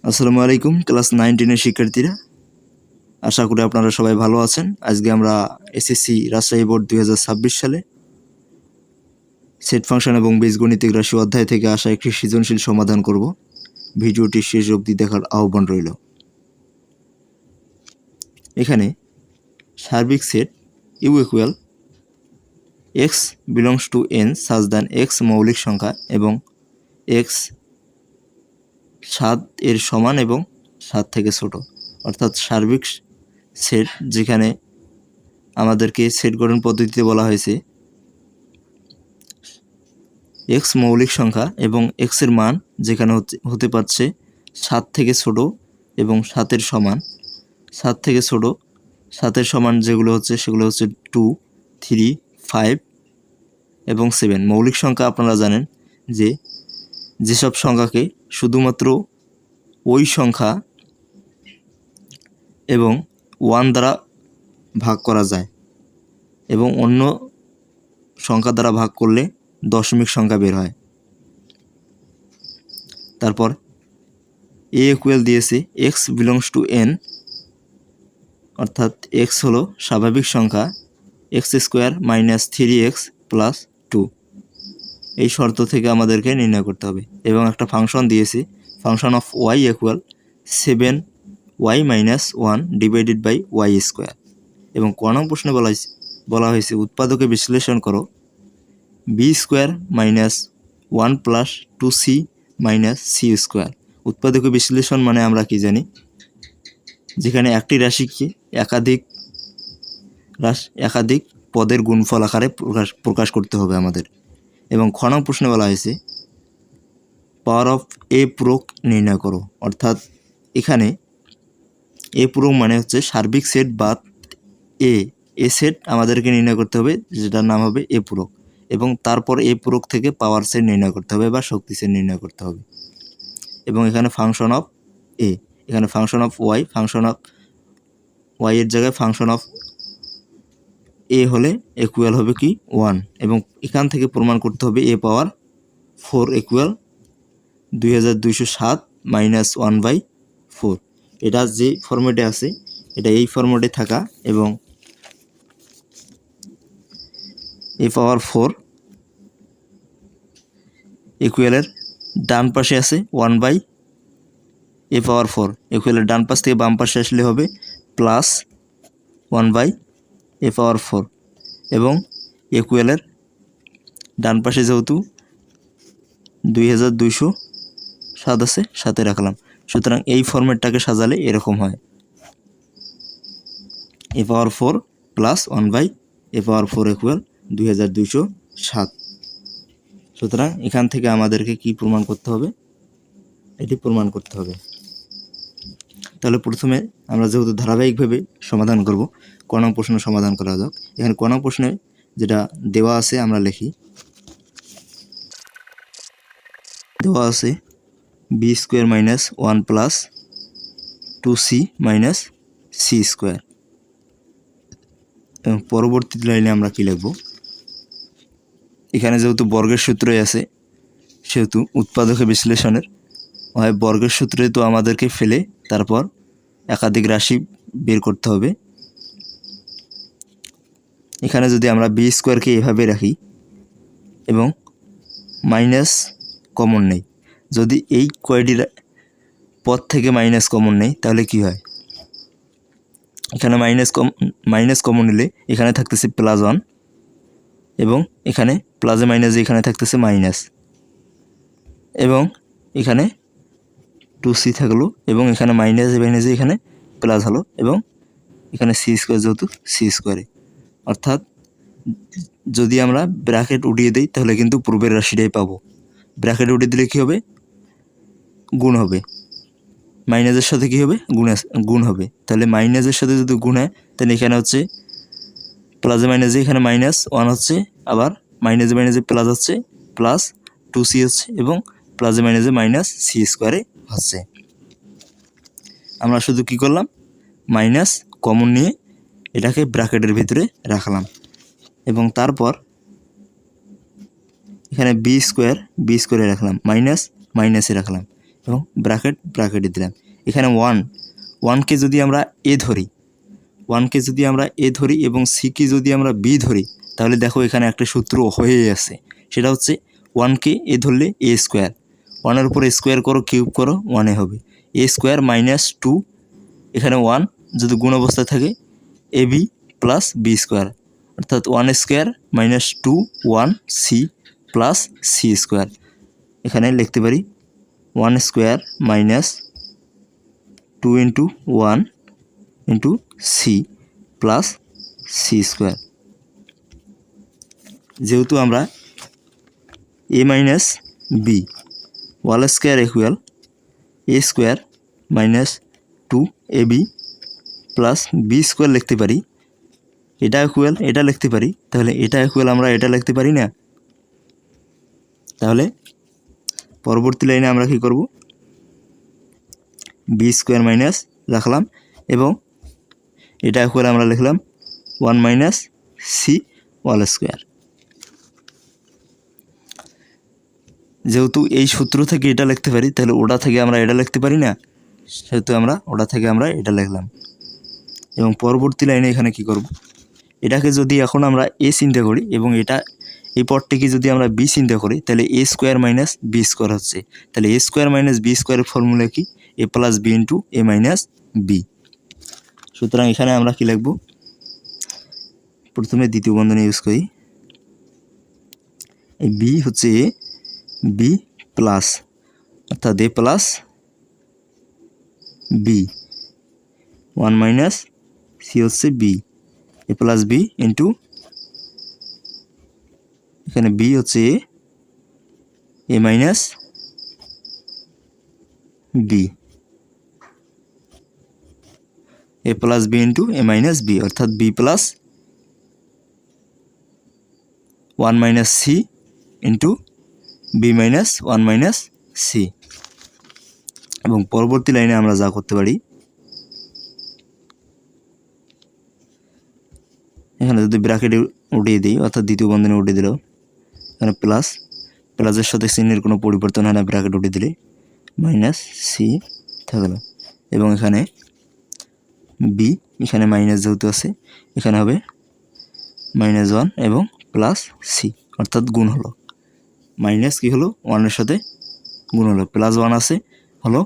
আসসালামু আলাইকুম ক্লাস 9-10 এর শিক্ষার্থীরা, আশা করি আপনারা সবাই ভালো আছেন। আজকে আমরা এসএসসি রাজশাহী বোর্ড 2026 সালে সেট ফাংশন এবং বীজগণিতিক রাশি অধ্যায় থেকে আসা একটি সৃজনশীল সমাধান করব। ভিডিওটি শেষ অবধি দেখার আহ্বান রইল। এখানে সার্বিক set u equal x belongs to n such than x মৌলিক সংখ্যা এবং এক্স 7 এর সমান এবং 7 থেকে ছোট, অর্থাৎ সার্বিক সেট যেখানে আমাদেরকে সেট গঠন পদ্ধতিতে বলা হয়েছে এক্স মৌলিক সংখ্যা এবং এক্স এর মান যেখানে হতে পারছে 7 থেকে ছোট এবং 7 এর সমান। 7 থেকে ছোট 7 এর সমান যেগুলো হচ্ছে সেগুলো হচ্ছে 2, 3, 5 এবং 7। মৌলিক সংখ্যা আপনারা জানেন যে যেসব সংখ্যাকে শুধুমাত্র ওই সংখ্যা এবং 1 দ্বারা ভাগ করা যায় এবং অন্য সংখ্যা দ্বারা ভাগ করলে দশমিক সংখ্যা বের হয়। তারপর এ ইকুয়াল দিয়েছে এক্স বিলংস টু এন, অর্থাৎ এক্স হলো স্বাভাবিক সংখ্যা x square minus 3x plus 2। এই শর্ত থেকে আমাদেরকে নির্ণয় করতে হবে এবং একটা ফাংশন দিয়েছে function of y equal 7y minus 1 divided by y square. এবং ক নং প্রশ্নে বলা হয়েছে উৎপাদকে বিশ্লেষণ করো b square minus 1 plus 2c minus c square. উৎপাদকে বিশ্লেষণ মানে আমরা কি জানি, যেখানে একটি রাশিকে একাধিক পদের গুণফল আকারে প্রকাশ করতে হবে আমাদের। এবং খ নং প্রশ্নে বলা হয়েছে পাওয়ার অফ এ পূরক নির্ণয় করো, অর্থাৎ এখানে এ পূরক মানে হচ্ছে সার্বিক সেট বা এ সেট আমাদেরকে নির্ণয় করতে হবে, যেটার নাম হবে এ পূরক, এবং তারপর এ পূরক থেকে পাওয়ার সেট নির্ণয় করতে হবে বা শক্তি সেট নির্ণয় করতে হবে। এবং এখানে ফাংশন অফ এ, এখানে function of y, function of y এর জায়গায় ফাংশন অফ এ হলে ইকুয়াল হবে কি 1, এবং এখান থেকে প্রমাণ করতে হবে এ পাওয়ার 4 ইকুয়াল 2207 মাইনাস 1/4। এটা যে ফরম্যাটে আছে এটা এই ফরম্যাটে থাকা, এবং এ পাওয়ার 4 ইকুয়ালের ডান পাশে আছে 1/এ পাওয়ার 4, ইকুয়ালের ডান পাশ থেকে বাম পাশে আসলে হবে প্লাস 1/এ পাওয়ার 4, এবং ইকুয়ালের ডান পাশে যেহেতু 2207 আছে সাথে রাখলাম। সুতরাং এই ফরম্যাটটাকে সাজালে এরকম হয় এ পাওয়ার 4 প্লাস 1/এ পাওয়ার 4 ইকুয়াল 2207। সুতরাং এখান থেকে আমাদেরকে কি প্রমাণ করতে হবে, এটি প্রমাণ করতে হবে। তাহলে প্রথমে আমরা যেহেতু ধারাবাহিকভাবে সমাধান করব, ক নং প্রশ্ন সমাধান করা যাক। এখানে ক নং প্রশ্নে যেটা দেওয়া আছে আমরা লিখি, দেওয়া আছে b square minus 1 plus 2c minus c square. এবং পরবর্তী লাইনে আমরা কি লিখব, এখানে যেহেতু বর্গের সূত্রই আছে সেহেতু উৎপাদকে বিশ্লেষণের হয় বর্গের সূত্রে তো আমাদেরকে ফেলে তারপর একাধিক রাশি বের করতে হবে। এখানে যদি আমরা বি স্কোয়ারকে এভাবে রাখি এবং মাইনাস কমন নেই, যদি এই কয়টি পদ থেকে মাইনাস কমন নেই তাহলে কি হয়, এখানে মাইনাস কমন নিলে এখানে থাকতেছে +1, এবং এখানে প্লাসে মাইনাসে এখানে থাকতেছে মাইনাস, এবং এখানে 2c থাকলো, এবং এখানে মাইনাসে এখানে প্লাস হলো, এবং এখানে সি স্কোয়ার যেহেতু সি স্কোয়ারে, অর্থাৎ যদি আমরা ব্র্যাকেট উঠিয়ে দিই তাহলে কিন্তু পূর্বের রাশিটাই পাবো। ব্র্যাকেট উঠিয়ে দিলে কী হবে, গুণ হবে, মাইনাসের সাথে কী হবে, গুণ হবে। তাহলে মাইনাসের সাথে যদি গুণ হয় তাহলে এখানে হচ্ছে প্লাসে মাইনাসে এখানে -1 হচ্ছে, আবার মাইনাসে প্লাস হচ্ছে, প্লাস 2c হচ্ছে, এবং প্লাসে মাইনাসে মাইনাস সি স্কোয়ারে হচ্ছে। আমরা শুধু কি করলাম, মাইনাস কমন নিয়ে এটাকে ব্র্যাকেটের ভিতরে রাখলাম, এবং তারপর এখানে বি স্কোয়ারে রাখলাম, মাইনাসে রাখলাম, এবং ব্র্যাকেটে দিলাম। এখানে ওয়ানকে যদি আমরা এ ধরি এবং সিকে যদি আমরা বি ধরি, তাহলে দেখো এখানে একটা সূত্র হয়ে আছে, সেটা হচ্ছে 1কে এ ধরলে এ স্কোয়ার, 1-এর উপর স্কোয়ার করো, কিউব করো, 1 হবে এ স্কোয়ার মাইনাস 2, এখানে 1 যদি গুণ অবস্থায় থাকে a b plus b square, অর্থাৎ 1 square minus 2 1 c plus c square. এখানে লিখতে পারি 1 square minus 2 into 1 into c plus c square. যেহেতু আমরা a minus b whole square equal a square minus 2 a b plus b square লিখতে পারি, এটা equal এটা লিখতে পারি, তাহলে এটা ইকুয়াল আমরা এটা লিখতে পারি না। তাহলে পরবর্তী লাইনে আমরা কি করব, বি স্কোয়ার মাইনাস রাখলাম এবং এটা ইকুয়াল আমরা লিখলাম 1 মাইনাস সি হোল স্কোয়ার। যেহেতু এই সূত্র থেকে এটা লিখতে পারি, তাহলে ওটা থেকে আমরা এটা লিখতে পারি না, সেহেতু আমরা ওটা থেকে আমরা এটা লিখলাম। এবং পরবর্তী লাইনে এখানে কি করব, এটাকে যদি এখন আমরা এ চিন্তা করি এবং এই পদটিকে যদি আমরা বি চিন্তা করি, তাহলে এ স্কোয়ার মাইনাস বি স্কোয়ার হচ্ছে। তাহলে এ স্কোয়ার মাইনাস বি স্কোয়ারের ফর্মুলা কি, এ plus b into a minus B. সুতরাং এখানে আমরা কি লিখব, প্রথমে দ্বিতীয় বন্ধনী ইউজ করি, এই বি হচ্ছে এ, বি প্লাস অর্থাৎ a plus b, 1 minus c হচ্ছে b, a plus b into এখানে বি হচ্ছে a minus b, a plus b into a minus b, অর্থাৎ b plus 1 minus c into b minus 1 minus c. এবং পরবর্তী লাইনে আমরা যা করতে পারি, এখানে যদি ব্র্যাকেটে উঠিয়ে দিই, অর্থাৎ দ্বিতীয় বন্ধনী উঠিয়ে দিল, এখানে প্লাসের সাথে চিহ্নের কোনো পরিবর্তন হয় না, ব্র্যাকেট উঠিয়ে দিলে মাইনাস সি থাকলো। এবং এখানে বি, এখানে মাইনাস যেহেতু আছে, এখানে হবে -1 এবং প্লাস সি, অর্থাৎ গুণ হলো, মাইনাস কি হলো 1-এর সাথে গুণ হলো, প্লাস 1 আছে হলো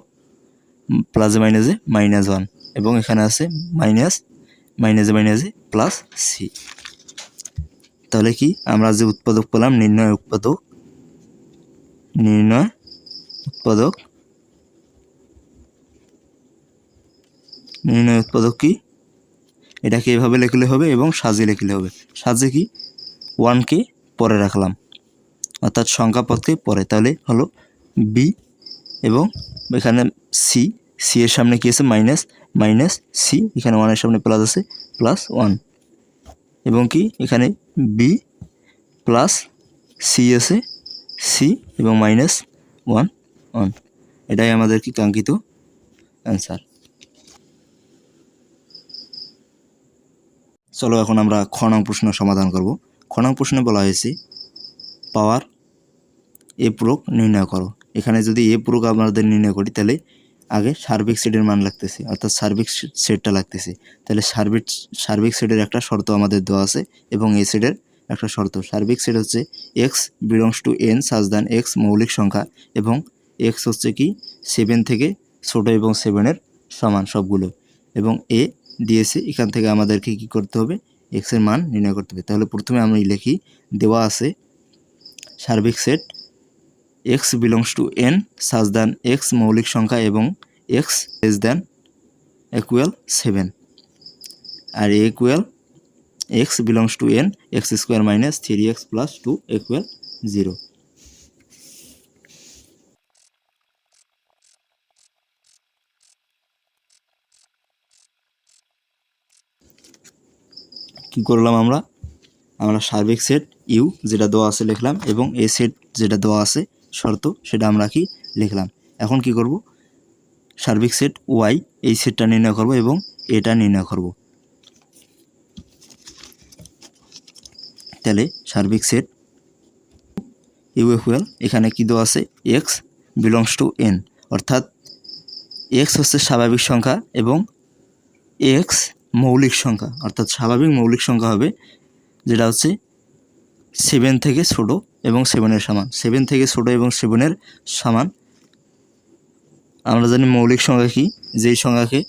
প্লাসে মাইনাসে -1 এবং এখানে আছে মাইনাসে প্লাস সি। তাহলে কি আমরা যে উৎপাদক পেলাম, নির্ণয় উৎপাদক কি, এটাকে এভাবে লিখলে হবে এবং সাজিয়ে লিখলে হবে। সাজিয়ে কি 1কে পরে রাখলাম, অর্থাৎ সংখ্যা পদকে পরে, তাহলে হলো বি এবং এখানে সি এর সামনে কি আছে মাইনাস সি, এখানে 1-এর সামনে প্লাস আছে প্লাস 1 এবং কি এখানে বি প্লাস সি আছে সি এবং -1 এটাই আমাদের কি কাঙ্ক্ষিত অ্যান্সার। চলো এখন আমরা খ নং প্রশ্ন সমাধান করব। খ নং প্রশ্নে বলা হয়েছে পাওয়ার এ পূরক নির্ণয় করো। এখানে যদি এ পূরক আমাদের নির্ণয় করি, তাহলে আগে সার্বিক সেটের মান লাগতেছে, অর্থাৎ সার্বিক সেটটা লাগতেছে। তাহলে সার্বিক সেটের একটা শর্ত আমাদের দেওয়া আছে এবং এ সেটের একটা শর্ত। সার্বিক সেট হচ্ছে x belongs to n such than x মৌলিক সংখ্যা এবং এক্স হচ্ছে কি 7 থেকে ছোট এবং 7-এর সমান সবগুলো, এবং এ দিয়েছে, এখান থেকে আমাদেরকে কি করতে হবে, এক্সের মান নির্ণয় করতে হবে। তাহলে প্রথমে আমি লিখি, দেওয়া আছে সার্বিক set x belongs to n such than x মৌলিক সংখ্যা এবং এক্স লেস দ্যান ইকুয়াল 7, আর a equal x belongs to n x square minus 3x plus 2 equal 0। কি করলাম আমরা সার্বিক সেট ইউ যেটা দেওয়া আছে লিখলাম এবং এ সেট যেটা দেওয়া আছে শর্ত সেটা আমরা কি লিখলাম। এখন কি করব, সার্বিক সেট ওয়াই এই সেটটা নির্ণয় করব এবং এটা নির্ণয় করব। তাহলে সার্বিক সেট ইউ ইকুয়াল এখানে কি দেওয়া আছে এক্স বিলংস টু এন, অর্থাৎ এক্স হচ্ছে স্বাভাবিক সংখ্যা এবং এক্স মৌলিক সংখ্যা, অর্থাৎ স্বাভাবিক মৌলিক সংখ্যা হবে যেটা হচ্ছে 7 থেকে ছোট এবং 7-এর সমান। 7 থেকে ছোট এবং 7-এর সমান। আমরা জানি মৌলিক সংখ্যা কি, যেই সংখ্যাকে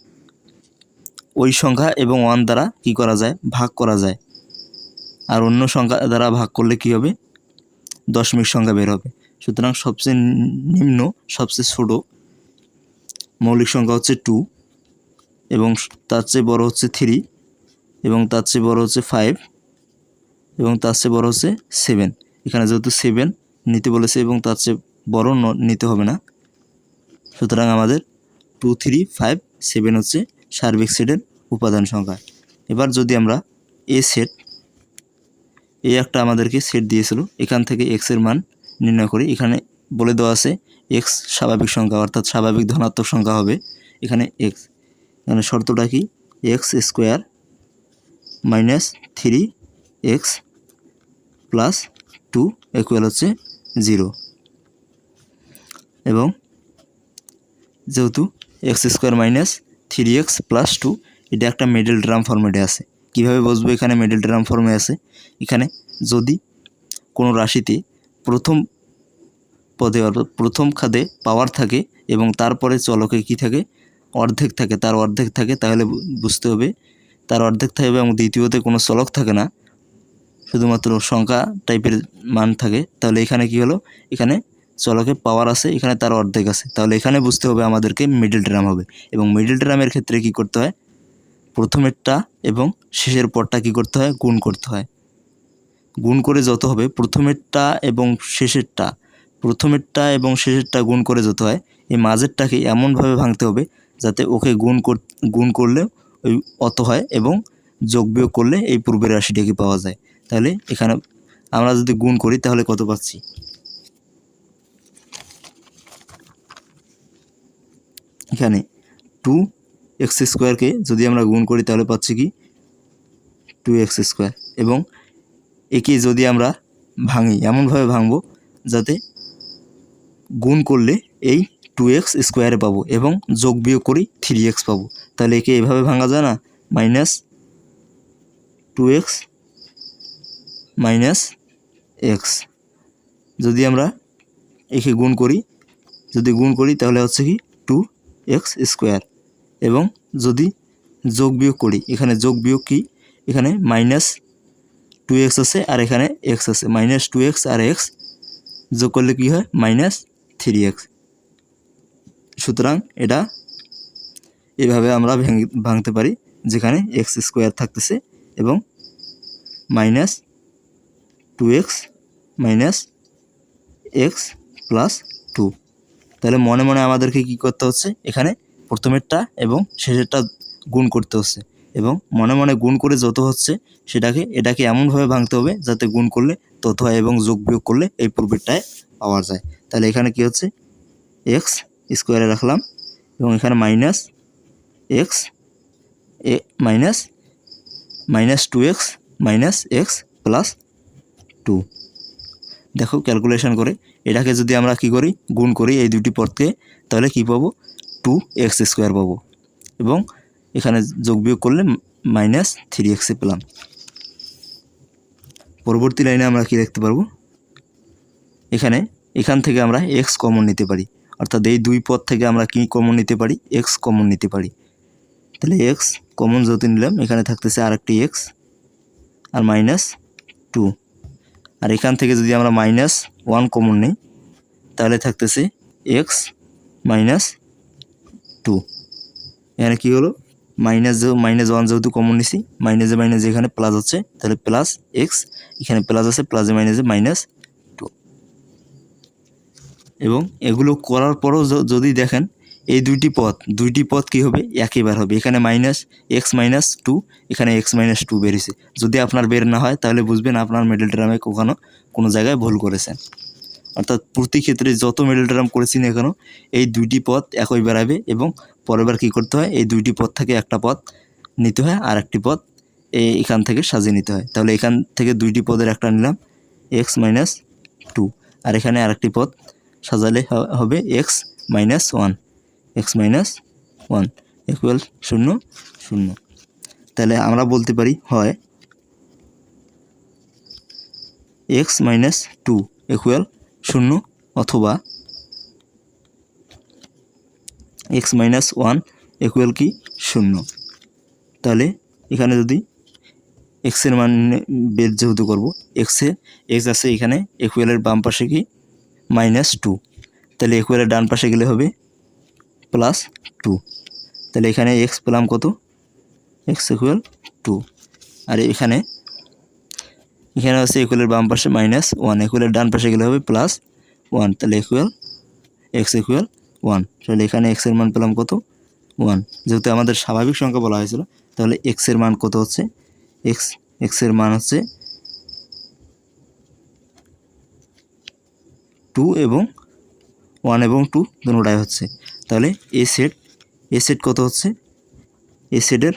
ওই সংখ্যা এবং 1 দ্বারা কি করা যায়, ভাগ করা যায়, আর অন্য সংখ্যা দ্বারা ভাগ করলে কি হবে, দশমিক সংখ্যা বের হবে। সুতরাং সবচেয়ে নিম্ন, সবচেয়ে ছোট মৌলিক সংখ্যা হচ্ছে 2 এবং তার চেয়ে বড় হচ্ছে 3 এবং তার চেয়ে বড় হচ্ছে 5 এবং তার চেয়ে বড় হচ্ছে 7। এখানে যেহেতু 7 নিতে বলেছে এবং তার চেয়ে বড় নিতে হবে না, সুতরাং আমাদের 2, 3, 5, 7 হচ্ছে সার্বিক সেটের উপাদান সংখ্যা। এবার যদি আমরা এই একটা আমাদেরকে সেট দিয়েছিল, এখান থেকে এক্সের মান নির্ণয় করি। এখানে বলে দেওয়া আছে এক্স স্বাভাবিক সংখ্যা, অর্থাৎ স্বাভাবিক ধনাত্মক সংখ্যা হবে এখানে এক্স। এখানে শর্তটা কি, x square minus 3x plus 2 equal হচ্ছে 0। এবং যেহেতু x square minus 3x plus 2 এটা একটা মিডল টার্ম ফর্মেটে আছে। কীভাবে বুঝবো এখানে মিডল টার্ম ফর্মে আছে? এখানে যদি কোনো রাশিতে প্রথম পদে অর্থাৎ প্রথম খাদে পাওয়ার থাকে এবং তারপরে চলকে কি থাকে, অর্ধেক থাকে, তার অর্ধেক থাকে, তাহলে বুঝতে হবে তার অর্ধেক থাকে এবং দ্বিতীয়তে কোনো চলক থাকে না, শুধুমাত্র সংখ্যা টাইপের মান থাকে, তাহলে এখানে কি হলো, এখানে চলকে পাওয়ার আছে, এখানে তার অর্ধেক আছে, তাহলে এখানে বুঝতে হবে আমাদেরকে মিডল টার্ম হবে। এবং মিডল টার্মের ক্ষেত্রে কি করতে হয়, প্রথমেরটা এবং শেষের পরটা কি করতে হয়, গুণ করতে হয়। গুণ করে যত হবে প্রথমেরটা এবং শেষেরটা গুণ করে যত হয়, এই মাঝেরটাকে এমনভাবে ভাঙতে হবে যাতে ওকে গুণ করলে ওই অত হয় এবং যোগ বিয়োগ করলে এই পূর্বের রাশিটাকে পাওয়া যায়। তাহলে এখানে আমরা যদি গুণ করি তাহলে কত পাচ্ছি, এখানে 2x স্কোয়ারকে যদি আমরা গুণ করি তাহলে পাচ্ছি কি 2x স্কোয়ার। এবং একে যদি আমরা ভাঙি এমনভাবে ভাঙবো যাতে গুণ করলে এই 2x স্কোয়ারে পাবো এবং যোগ বিয়োগ করি 3x পাবো। তাহলে একে এভাবে ভাঙা যায় না, মাইনাস 2x মাইনাস এক্স। যদি আমরা একে যদি গুণ করি তাহলে হচ্ছে কি 2x স্কোয়ার। এবং যদি যোগ বিয়োগ করি, এখানে যোগ বিয়োগ কি, এখানে মাইনাস 2x আছে আর এখানে x আছে, মাইনাস 2x আর x যোগ করলে কি হয়, মাইনাস 3x। সুতরাং এটা এভাবে আমরা ভাঙতে পারি, যেখানে x স্কোয়ার থাকতেছে এবং minus 2x minus x plus 2। তাহলে মনে মনে আমাদেরকে কি করতে হচ্ছে, এখানে প্রথমেরটা এবং শেষেরটা গুণ করতে হচ্ছে এবং মনে মনে গুণ করে যত হচ্ছে এটাকে এমনভাবে ভাঙতে হবে যাতে গুণ করলে তত হয় এবং যোগ বিয়োগ করলে এই পূর্বেরটায় পাওয়া যায়। তাহলে এখানে কি হচ্ছে, এক্স স্কোয়ারে রাখলাম এবং এখানে minus x minus 2x minus x plus 2। দেখো ক্যালকুলেশন করে এটাকে যদি আমরা কি করি, গুণ করি এই দুটি পদকে, তাহলে কি পাবো, 2x স্কোয়ার পাবো এবং এখানে যোগ বিয়োগ করলে মাইনাস 3x পেলাম। পরবর্তী লাইনে আমরা কি দেখতে পারবো, এখান থেকে আমরা x কমন নিতে পারি, অর্থাৎ এই দুই পদ থেকে আমরা কি কমন নিতে পারি, x কমন নিতে পারি। তাহলে x কমন যত নিলাম, এখানে থাকতেছে আরেকটি x আর মাইনাস 2। আর এখান থেকে যদি আমরা মাইনাস 1 কমন নিই তাহলে থাকতেছে x মাইনাস 2। এখানে কি হলো, মাইনাস 1 যেহেতু কমন নিছি, মাইনাসে মাইনাসে এখানে প্লাস হচ্ছে, তাহলে প্লাস x, এখানে প্লাস আছে, প্লাসে মাইনাসে মাইনাস 2। এবং এগুলো করার পরও যদি দেখেন এই দুইটি পদ কী হবে, একইবার হবে। এখানে মাইনাস x মাইনাস 2, এখানে x মাইনাস 2 বেরিয়েছে। যদি আপনার বের না হয় তাহলে বুঝবেন আপনার মিডল টার্মে কোনো জায়গায় ভুল করেছেন। অর্থাৎ প্রতি ক্ষেত্রে যত মিডল টার্ম করেছি না কেন এই দুইটি পদ একই বেরাবে এবং পরের বার কী করতে হয়, এই দুইটি পদ থেকে একটা পদ নিতে হয় আর একটি পদ এখান থেকে সাজিয়ে নিতে হয়। তাহলে এখান থেকে দুইটি পদের একটা নিলাম x মাইনাস 2 আর এখানে আরেকটি পদ সাজালে হবে x minus one, x minus one equal 0 0। তাহলে আমরা বলতে পারি হয় এক্স মাইনাস টু ইকুয়াল 0 অথবা এক্স মাইনাস ওয়ান ইকুয়াল কি 0। তাহলে এখানে যদি এক্সের মান বের যেহেতু করবো, এক্স আছে এখানে, ইকুয়ালের বাম পাশে কি -2, তাহলে ইকুয়ালের ডান পাশে গেলে হবে +2। তাহলে এখানে এক্স পেলাম কত, এক্স ইকুয়াল 2। আর এখানে হচ্ছে ইকুয়ালের বাম পাশে -1, ইকুয়ালের ডান পাশে গেলে হবে +1, তাহলে এক্স ইকুয়াল 1। তাহলে এখানে এক্সের মান পেলাম কত 1। যেহেতু আমাদের স্বাভাবিক সংখ্যা বলা হয়েছিল, তাহলে এক্সের মান কত হচ্ছে, এক্সের মান হচ্ছে 2 এবং 1 এবং 2 দুটোটাই হচ্ছে। তাহলে এ সেট কত হচ্ছে, এ সেটের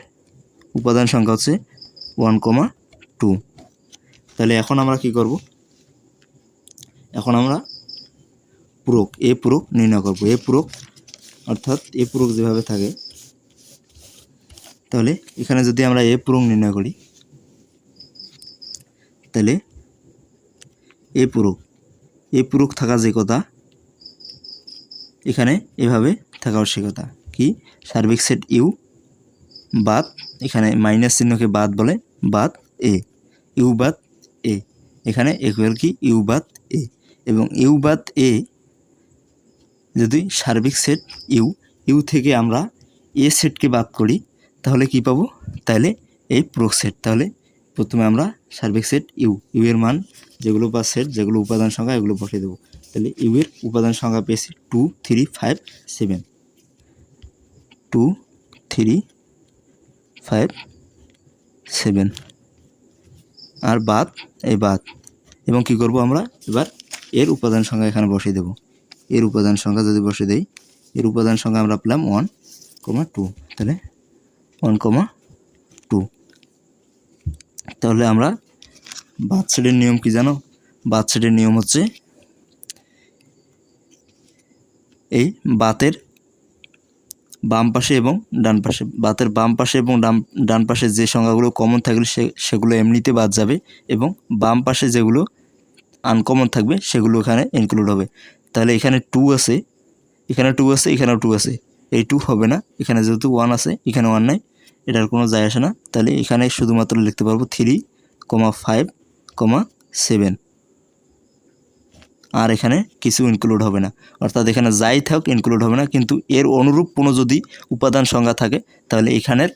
উপাদান সংখ্যা হচ্ছে 1,2। তাহলে এখন আমরা কি করব, এখন আমরা পূরক নির্ণয় করব। অর্থাৎ এ পূরক যেভাবে থাকে, তাহলে এখানে যদি আমরা এ পূরক নির্ণয় করি, তাহলে এ পূরক থাকা যে কথা, এখানে এভাবে থাকা আবশ্যকতা কি, সার্বিক সেট ইউ বাদ, এখানে মাইনাস চিহ্নকে বাদ বলে, বাদ এ, ইউ বাদ এ, এখানে ইকুয়াল কি ইউ বাদ এ, এবং ইউ বাদ এ যদি সার্বিক সেট ইউ থেকে আমরা এ সেটকে বাদ করি, তাহলে কি পাবো, তাহলে এই পূরক সেট। তাহলে প্রথমে আমরা সার্বিক সেট ইউ এর মান যেগুলো বা সেট যেগুলো উপাদান সংখ্যা এগুলো বসিয়ে দেবো। তাহলে ইউ এর উপাদান সংখ্যা পেয়েছি 2 3 5 7, 2 3 5 7, আর বাদ এবং কি করব আমরা এবার এর উপাদান সংখ্যা এখানে বসিয়ে দেব। এর উপাদান সংখ্যা যদি বসিয়ে দেই, এর উপাদান সংখ্যা আমরা পেলাম 1,2। তাহলে 1,2। তাহলে আমরা বাদ সেটের নিয়ম কি জানো, বাদ সেটের নিয়ম হচ্ছে এই বাতের বাম পাশে এবং ডান পাশে, বাতের বাম পাশে এবং ডান পাশে যে সংখ্যাগুলো কমন থাকলে সেগুলো এমনিতে বাদ যাবে, এবং বাম পাশে যেগুলো আনকমন থাকবে সেগুলো এখানে ইনক্লুড হবে। তাহলে এখানে 2 আছে, এখানেও 2 আছে, এই 2 হবে না, এখানে যেহেতু 1 আছে, এখানে 1 নাই, এটার কোনো যায় আসে না। তাহলে এখানে শুধুমাত্র লিখতে পারবো 3,5,7, আর এখানে কিছু ইনক্লুড হবে না, অর্থাৎ এখানে যাই থাক ইনক্লুড হবে না। কিন্তু এর অনুরূপ কোনো যদি উপাদান সংখ্যা থাকে, তাহলে এখানের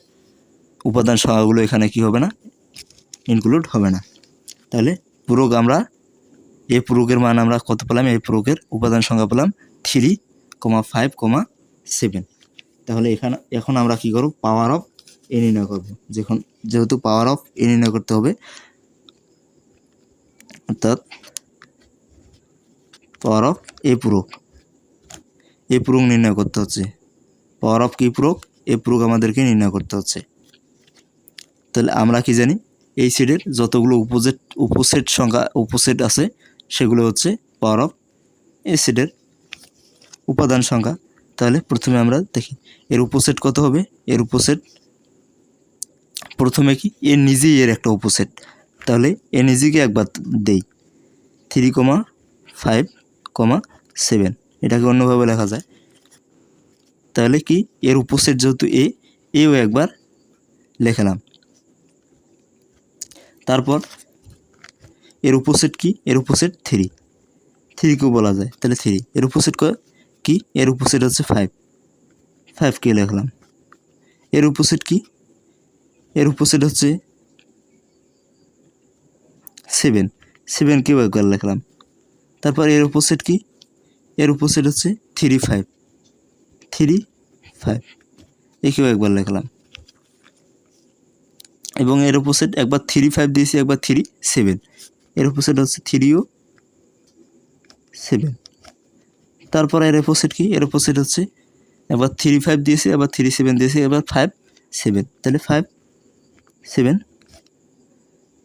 উপাদান সংখ্যাগুলো এখানে কি হবে না, ইনক্লুড হবে না। তাহলে পূরক আমরা এই পূরকের মান আমরা কত পেলাম, এই পূরকের উপাদান সংখ্যা পেলাম 3,5,7। তাহলে এখন আমরা কি করব, পাওয়ার অফ এ নির্ণয় করব। যেহেতু পাওয়ার অফ এ নির্ণয় করতে হবে, অর্থাৎ পাওয়ার অফ এ পূরক নির্ণয় করতে হচ্ছে। পাওয়ার অফ কি পূরক, এ পূরক আমাদেরকে নির্ণয় করতে হচ্ছে। তাহলে আমরা কি জানি, এই সেটের যতগুলো উপসেট আছে সেগুলো হচ্ছে পাওয়ার অফ এই সেটের উপাদান সংখ্যা। তাহলে প্রথমে আমরা দেখি এর উপসেট কত হবে। এর উপসেট প্রথমে কি, এর নিজেই এর একটা উপসেট, তাহলে এ নিজেকে একবার দেই, 3,5,7, এটাকে অন্যভাবে লেখা যায়। তাহলে কি, এর উপসেট যেহেতু এও একবার লেখালাম। তারপর এর উপসেট কি, এর উপসেট 3কেও বলা যায়, তাহলে 3 এর উপসেট কি, এর উপসেট হচ্ছে 5কে লিখলাম। এর উপসেট কি, এর উপসেট হচ্ছে 7কেও একবার লিখলাম। তারপর এর উপসেট কি, এর উপসেট হচ্ছে 3 5 একেও একবার লিখলাম। এবং এর উপসেট একবার 3 5 দিয়েছি, একবার 3 7, এর উপসেট হচ্ছে 3 ও 7। তারপর এর উপসেট কি, এর উপসেট হচ্ছে একবার 3 5 দিয়েছি, আবার 3 7 দিয়েছি, এবার 5 7, তাহলে 5 7।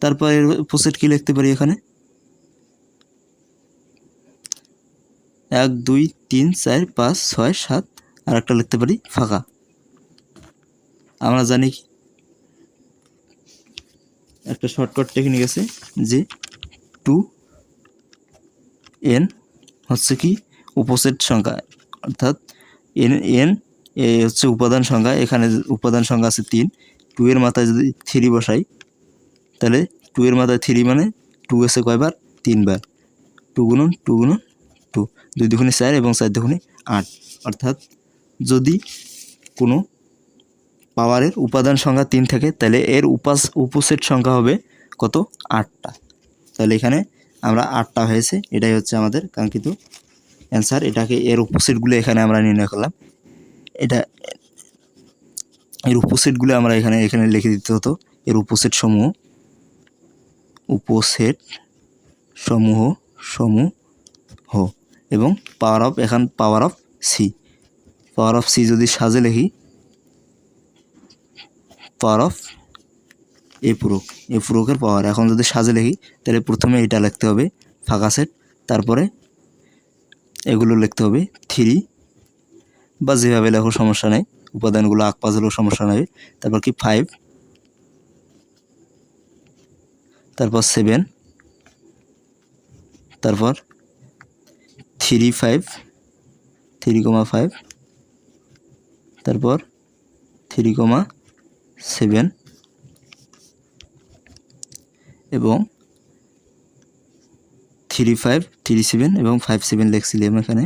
তারপর এর উপসেট কি লিখতে পারি, এখানে 1 2 3 4 5 6 7 আর একটা লিখতে পারি ফাঁকা। আমরা জানি একটা শর্টকাট টেকনিক আছে যে 2n হচ্ছে কি উপসেট সংখ্যা, অর্থাৎ n এ হচ্ছে উপাদান সংখ্যা। এখানে উপাদান সংখ্যা আছে 3, 2 এর মাথায় যদি 3 বসাই তাহলে 2 এর মাথায় 3 মানে 2 এসে কয়বার 3 বার, 2 গুণন 2 গুণন 2, 2 দুগুণে 4 এবং 4 দুগুণে 8। অর্থাৎ যদি কোনো পাওয়ারের উপাদান সংখ্যা 3 থাকে তাহলে এর উপসেট সংখ্যা হবে কত 8টা। তাহলে এখানে আমরা 8টা হয়েছে, এটাই হচ্ছে আমাদের কাঙ্ক্ষিত অ্যান্সার। এটাকে এর উপসেটগুলো এখানে আমরা নির্ণয় করলাম। এটা এর উপসেটগুলো আমরা এখানে লিখে দিতে হতো। এর উপসেট সমূহ এবং পাওয়ার অফ সি যদি সাজে লিখি পাওয়ার অফ এ পূরকের পাওয়ার। এখন যদি সাজে লিখি তাহলে প্রথমে এটা লিখতে হবে ফাঁকা সেট, তারপরে এগুলো লিখতে হবে 3 বা যেভাবে লেখো সমস্যা নেই, উপাদানগুলো আঁকপাশ হলেও সমস্যা নেই। তারপর কি 5, তারপর 7, তারপর 3 5, তারপর 3,7 এবং 3 5 3 7 এবং 5 7 লিখছিলাম এখানে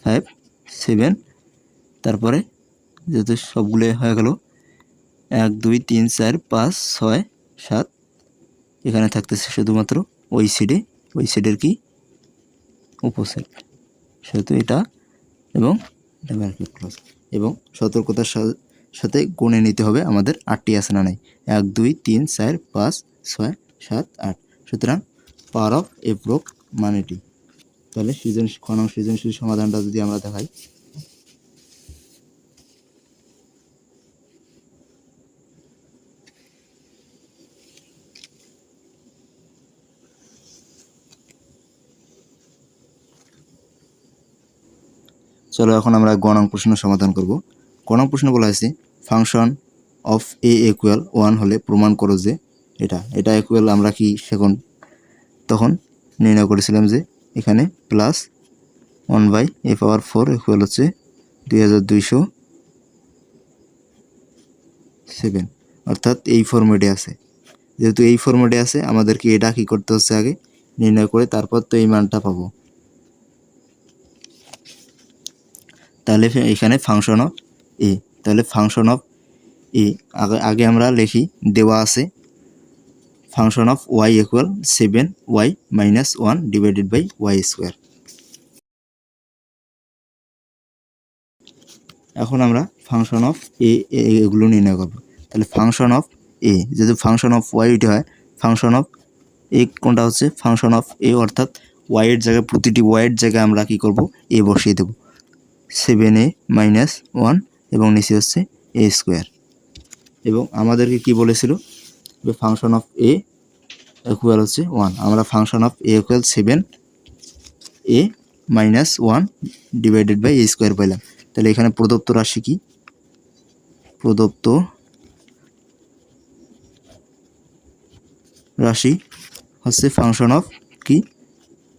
5 7। তারপরে যেহেতু সবগুলো হয়ে গেল 1 2 3 4 5 6 7, এখানে থাকতেছে শুধুমাত্র ওই সেটের কি উপসেট, সেহেতু এটা এবং এটা ব্র্যাকেট ক্লোজ। এবং সতর্কতার সাথে গুণে নিতে হবে আমাদের 8টি আছে না নাই, 1 2 3 4 5 6 7 8। সুতরাং পাওয়ার অফ এ পূরক মানেটি। তাহলে সৃজনশীল সমাধানটা যদি আমরা দেখাই, চলো এখন আমরা গণাঙ্ক প্রশ্ন সমাধান করব। গণাঙ্ক প্রশ্ন বলা হয়েছে ফাংশন অফ এ ইকুয়াল 1 হলে প্রমাণ করো যে এটা ইকুয়াল আমরা কি তখন নির্ণয় করেছিলাম যে এখানে প্লাস 1/a⁴ ইকুয়াল হচ্ছে 2207, অর্থাৎ এই ফরম্যাটে আছে। যেহেতু এই ফরম্যাটে আছে আমাদেরকে এটা কি করতে হচ্ছে আগে নির্ণয় করে তারপর তো এই মানটা পাবো। তাহলে এখানে ফাংশন অফ এ, তাহলে ফাংশন অফ এ আগে আমরা লিখি দেওয়া আছে function of y equal 7y - 1 divided by y square. এখন আমরা ফাংশন অফ এগুলো নির্ণয় করব। তাহলে ফাংশন অফ এ, যেহেতু ফাংশন অফ ওয়াই এটা হয়, ফাংশন অফ এ কোনটা হচ্ছে ফাংশন অফ এ, অর্থাৎ ওয়াইয়ের জায়গায় প্রতিটি ওয়াইয়ের জায়গায় আমরা কি করব এ বসিয়ে দেব, 7a - 1 এবং নিচে হচ্ছে এ স্কোয়ার। এবং আমাদেরকে কি বলেছিল যে ফাংশন অফ এ ইকুয়াল হচ্ছে 1। আমরা function of a equal 7a - 1 divided by a square পাইলাম। তাহলে এখানে প্রদত্ত রাশি কি, প্রদত্ত রাশি হচ্ছে ফাংশন অফ কি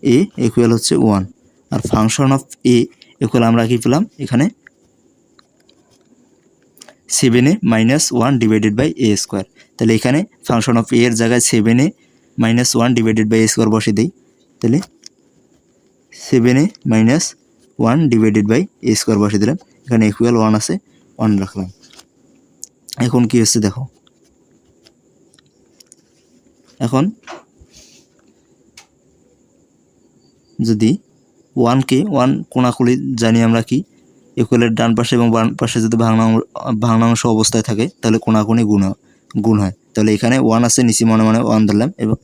এ ইকুয়াল হচ্ছে 1, আর ফাংশন অফ এ ইকুয়াল আমরা কি পেলাম এখানে 7a - 1 divided by a square. তাহলে এখানে ফাংশন অফ এ এর জায়গায় 7a - 1 divided by a square বসে দিই। তাহলে 7a - 1 divided by a square বসে দিলাম। এখানে ইকুয়াল 1 আছে, 1 রাখলাম। এখন কি হচ্ছে দেখো, এখন যদি 1কে 1 কোণাকুলি জানি আমরা কি ইকুয়ালের ডান পাশে এবং বাম পাশে যদি ভাঙনাংশ অবস্থায় থাকে তাহলে কোণাকুনি গুণ হয়। তাহলে এখানে 1 আছে, নিচে মনে 1 ধরলাম, এবং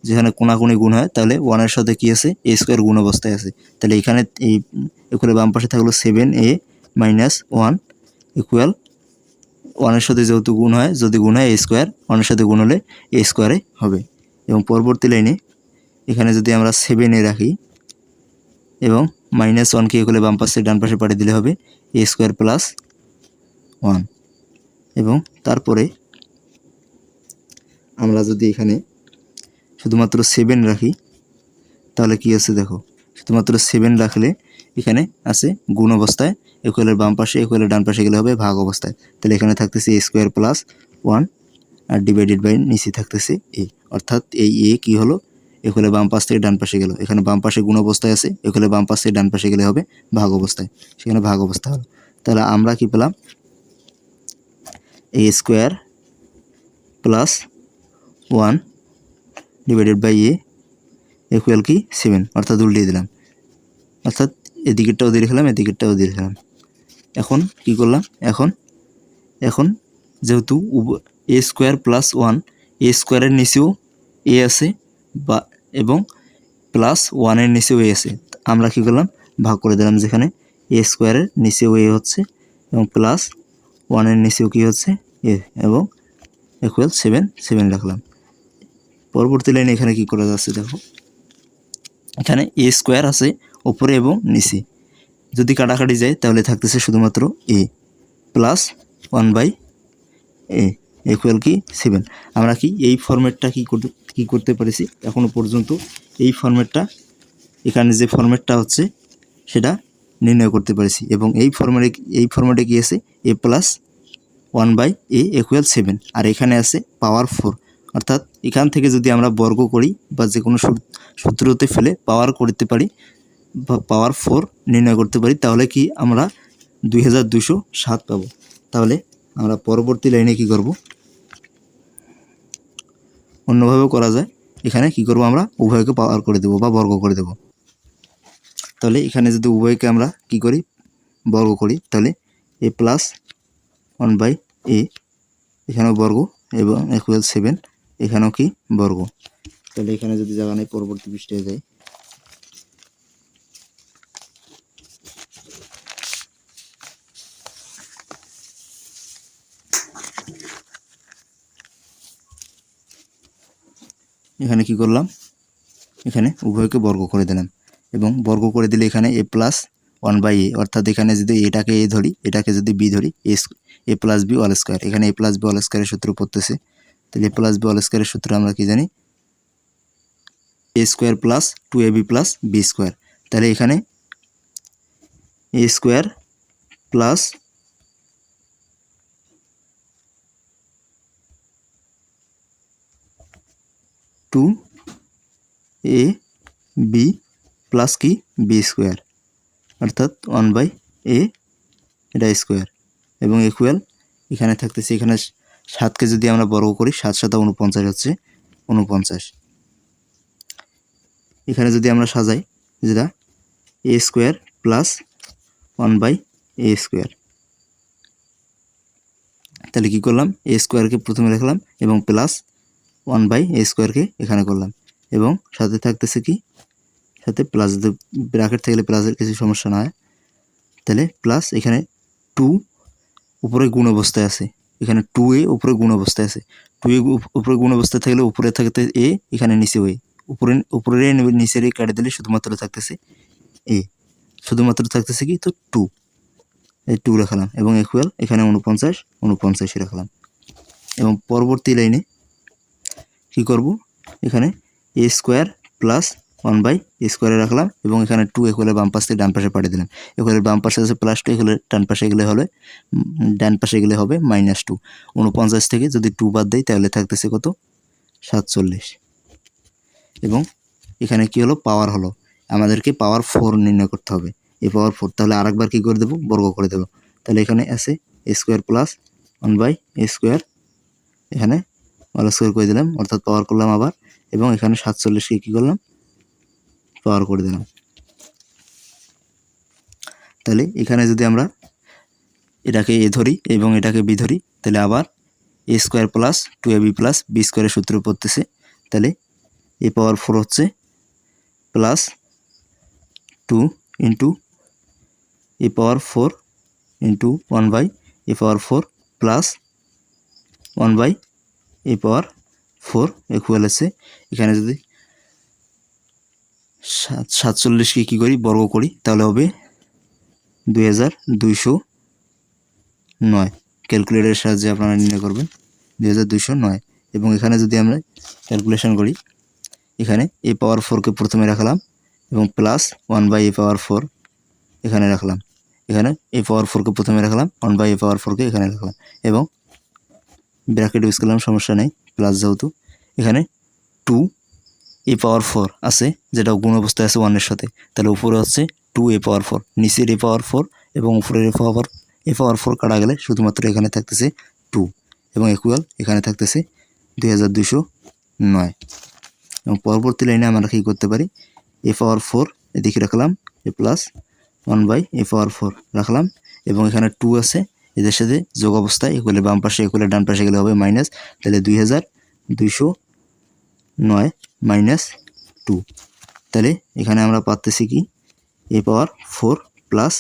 যেখানে কোণাকুনি গুণ হয় তাহলে 1-এর সাথে কি আছে এ স্কোয়ার গুণ অবস্থায় আছে। তাহলে এখানে এই ইকুয়ালের বাম পাশে থাকলো 7a - 1 ইকুয়াল 1-এর সাথে যেহেতু গুণ হয়, যদি গুণ হয় এ স্কোয়ার, 1-এর সাথে গুণ হলে এ স্কোয়ারে হবে। এবং পরবর্তী লাইনে এখানে যদি আমরা 7a রাখি এবং -1কে এ করলে বাম পাশ থেকে ডান পাশে পাঠিয়ে দিলে হবে a স্কোয়ার প্লাস 1। এবং তারপরে আমরা যদি এখানে শুধুমাত্র 7 রাখি তাহলে কি আছে দেখো, শুধুমাত্র 7 রাখলে এখানে আছে গুণ অবস্থায়, ইকুয়ালের বাম পাশে ইকুয়ালের ডান পাশে গেলে হবে ভাগ অবস্থায়। তাহলে এখানে থাকতেছে a স্কোয়ার প্লাস 1 আর ডিভাইডেড বাই নিচে থাকতেছে a, অর্থাৎ এই a কি হলো, ইকুয়ালের বাম পাশ থেকে ডান পাশে গেল, এখানে বাম পাশে গুণ অবস্থায় আছে, ইকুয়ালের বাম পাশ থেকে ডান পাশে গেলে হবে ভাগ অবস্থায়, সেখানে ভাগ অবস্থা হলো। তাহলে আমরা কি পেলাম, a square plus 1 divided by a equal কি 7, অর্থাৎ উল্টিয়ে দিলাম, অর্থাৎ এদিকেরটাও দিয়ে রাখলাম এদিকেরটাও দিয়ে রাখলাম। এখন কি করলাম, এখন যেহেতু a স্কোয়ার প্লাস 1, a স্কোয়ারের নিচেও a আছে বা এবং প্লাস 1-এর নিচেও a আছে, আমরা কি করলাম ভাগ করে দিলাম, যেখানে a স্কোয়ারের নিচেও a হচ্ছে এবং প্লাস 1-এর নিচেও কি হচ্ছে a এবং ইকুয়াল 7 রাখলাম। পরবর্তী লাইনে এখানে কি করা যাচ্ছে দেখো, এখানে a স্কোয়ার আছে উপরে এবং নিচে, যদি কাটাকাটি যায় তাহলে থাকতেছে শুধুমাত্র a প্লাস 1/a ইকুয়াল কি 7। আমরা কি এই ফরম্যাটটা কি করতে পারিছি এখনো পর্যন্ত, এই ফরম্যাটটা এখানে যে ফরম্যাটটা হচ্ছে সেটা নির্ণয় করতে পারিছি, এবং এই ফরম্যাটে কি আছে a প্লাস 1/a ইকুয়াল 7, আর এখানে আছে পাওয়ার 4, অর্থাৎ এখান থেকে যদি আমরা বর্গ করি বা যে কোনো সূত্রতে ফেলে পাওয়ার করতে পারি বা পাওয়ার 4 নির্ণয় করতে পারি, তাহলে কি আমরা 2207 পাবো। তাহলে আমরা পরবর্তী লাইনে কি করব, অন্যভাবেও করা যায়, এখানে কি করব আমরা উভয়কে পাওয়ার করে দেব বা বর্গ করে দেব। তাহলে এখানে যদি উভয়কে আমরা কি করি বর্গ করি, তাহলে a প্লাস 1/a এখানেও বর্গ এবং ইকুয়াল 7, এখানেও কি বর্গ। তাহলে এখানে যদি জায়গা নেই পরবর্তী পৃষ্ঠায় যাই, এখানে কি করলাম, এখানে উভয়কে বর্গ করে দিলাম এবং বর্গ করে দিলে এখানে a প্লাস 1/a, অর্থাৎ এখানে যদি এটাকে a ধরি এটাকে যদি b ধরি a plus b all square, এখানে a প্লাস b অল স্কোয়ারের সূত্র পড়তেছে। তাহলে a প্লাস b অল স্কোয়ারের সূত্র আমরা কি জানি, a square plus 2ab plus b square. তাহলে এখানে a square plus 2ab plus কি b স্কোয়ার, অর্থাৎ 1/a এটা স্কোয়ার এবং ইকুয়াল এখানে থাকতেছে, এখানে 7কে যদি আমরা বর্গ করি 7 × 7 = 49 হচ্ছে 49। এখানে যদি আমরা সাজাই যেটা a square plus 1/a square, তাহলে কি করলাম a স্কোয়ারকে প্রথমে রাখলাম এবং প্লাস 1/a স্কোয়ারকে এখানে করলাম এবং সাথে থাকতেছে কি, সাথে প্লাস, ব্র্যাকেট থাকলে প্লাসের কিছু সমস্যা না হয়, তাহলে প্লাস এখানে 2 উপরে গুণ অবস্থায় আছে, এখানে 2a উপরে গুণ অবস্থায় আছে, 2a উপরে গুণ অবস্থায় থাকলে উপরে থাকতে a, এখানে নিচে a, উপরে নিচের কেটে দিলে শুধুমাত্র থাকতেছে a, শুধুমাত্র থাকতেছে কি তো 2, এই 2 রাখলাম এবং ইকুয়াল এখানে 49 রাখলাম। এবং পরবর্তী লাইনে কি করব, এখানে a স্কোয়ার প্লাস 1/a স্কোয়ারে রাখলাম এবং এখানে 2 ইকুয়ালের বাম পাশ থেকে ডান পাশে পাঠিয়ে দিলাম, ইকুয়ালের বাম পাশে আছে +2, ইকুয়ালের ডান পাশে গেলে হবে -2। 49 থেকে যদি 2 বাদ দেয় তাহলে থাকতেছে কত 47। এবং এখানে কি হলো পাওয়ার হলো, আমাদেরকে পাওয়ার 4 নির্ণয় করতে হবে, এই পাওয়ার 4, তাহলে আরেকবার কি করে দেব বর্গ করে দেব। তাহলে এখানে আছে a square plus 1/a square, এখানে অল স্কোয়ার করে দিলাম অর্থাৎ পাওয়ার করলাম আবার, এবং এখানে 47কে কী করলাম পাওয়ার করে দিলাম। তাহলে এখানে যদি আমরা এটাকে a ধরি এবং এটাকে b ধরি, তাহলে আবার a square plus 2ab plus b স্কোয়ারের সূত্র পড়তেছে, তাহলে a পাওয়ার 4 হচ্ছে plus 2 into a power 4 into 1/a power 4 plus 1/a power 4 equal আছে, এখানে যদি সাতচল্লিশকে কী করি, বর্গ করি, তাহলে হবে 2209। ক্যালকুলেটরের সাহায্যে আপনারা নির্ণয় করবেন 2209। এবং এখানে যদি আমরা ক্যালকুলেশন করি, এখানে a পাওয়ার 4কে প্রথমে রাখলাম এবং প্লাস 1/a⁴ এখানে রাখলাম। এখানে a পাওয়ার 4কে প্রথমে রাখলাম, 1/a⁴ এখানে রাখলাম এবং ব্র্যাকেট ইউজ করলাম, সমস্যা নেই, প্লাস যেহেতু। এখানে 2a⁴ আছে, যেটা গুণ অবস্থায় আছে 1-এর সাথে, তাহলে উপরে হচ্ছে 2a⁴, নিচের a⁴ এবং উপরের a⁴ কাটা গেলে শুধুমাত্র এখানে থাকতেছে 2 এবং ইকুয়াল এখানে থাকতেছে 2209। এবং পরবর্তী লাইনে আমরা কী করতে পারি, a⁴ এদিকে রাখলাম, a প্লাস 1/a⁴ রাখলাম এবং এখানে 2 আছে, এদের সাথে যোগ অবস্থায় ইকুয়ালের বাম পাশে ইকুয়ালের ডান পাশে গেলে হবে মাইনাস, তাহলে 2209 মাইনাস 2। তাহলে এখানে আমরা পাচ্তেছি কি, a⁴ প্লাস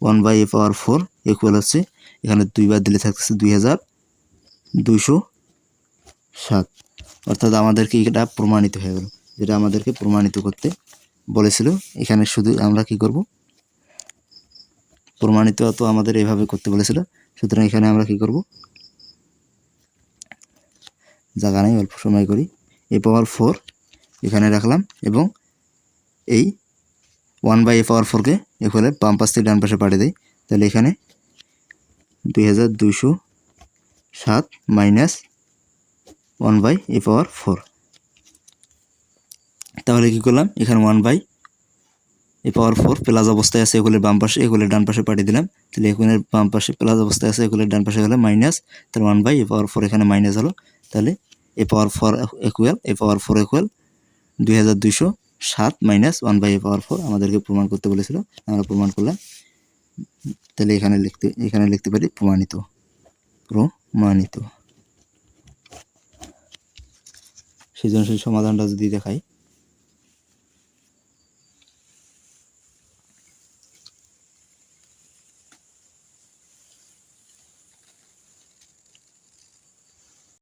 1/a⁴ ইকুয়াল হচ্ছে, এখানে 2 বার দিলে থাকতেছে 2207। অর্থাৎ আমাদেরকে এটা প্রমাণিত হয়ে গেল, যেটা আমাদেরকে প্রমাণিত করতে বলেছিল। এখানে শুধু আমরা কি করব, প্রমাণিত তো আমাদের এভাবে করতে বলেছিল, সুতরাং এখানে আমরা কি করব, জায়গা নেই, অল্প সময় করি, a⁴ এখানে রাখলাম এবং এই 1/a⁴কে এখানে বাম পাশ থেকে ডান পাশে পাঠিয়ে দেয়, তাহলে এখানে 2207 মাইনাস 1/a⁴। তাহলে কী করলাম, এখানে 1/a⁴ প্লাস অবস্থায় আছে, এগুলোর বাম পাশে এগুলোর ডান পাশে পাঠিয়ে দিলাম, তাহলে এখানের বাম পাশে প্লাস অবস্থায় আছে, এগুলোর ডান পাশে গেলে মাইনাস, তাহলে 1/a⁴ এখানে মাইনাস হলো, তাহলে a⁴ ইকুয়াল 2207 মাইনাস 1/a⁴ আমাদেরকে প্রমাণ করতে বলেছিল, আমরা প্রমাণ করলাম। তাহলে এখানে লিখতে পারি প্রমাণিত। সৃজনশীল সমাধানটা যদি দেখাই,